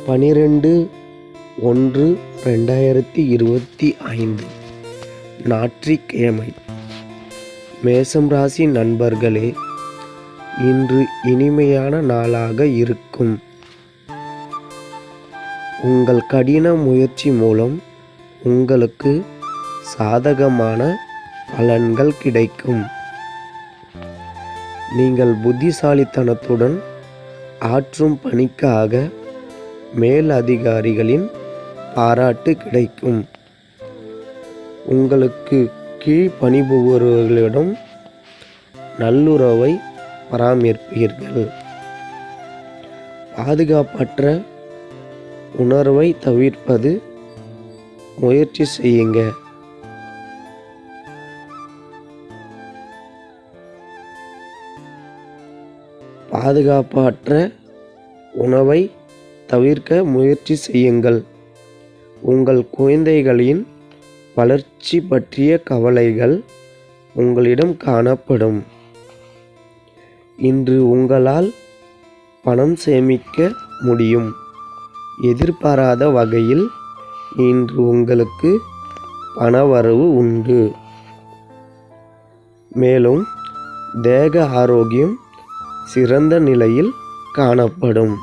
12/1/2025 ஞாயிற்றுக்கிழமை. மேஷம் ராசி நண்பர்களே, இன்று இனிமையான நாளாக இருக்கும். உங்கள் கடின முயற்சி மூலம் உங்களுக்கு சாதகமான பலன்கள் கிடைக்கும். நீங்கள் புத்திசாலித்தனத்துடன் ஆற்றும் பணிக்காக மேல் அதிகாரிகளின் பாராட்டு கிடைக்கும். உங்களுக்கு கீழ் பணிபுரிபவர்களிடம் நல்லுறவை பராமரிப்பீர்கள். பாதுகாப்பற்ற உணர்வை தவிர்ப்பது முயற்சி செய்யுங்க. பாதுகாப்பற்ற உணவை தவிர்க்க முயற்சி செய்யுங்கள். உங்கள் குழந்தைகளின் வளர்ச்சி பற்றிய கவலைகள் உங்களிடம் காணப்படும். இன்று உங்களால் பணம் சேமிக்க முடியும். எதிர்பாராத வகையில் இன்று உங்களுக்கு பணவரவு உண்டு. மேலும் தேக ஆரோக்கியம் சிறந்த நிலையில் காணப்படும்.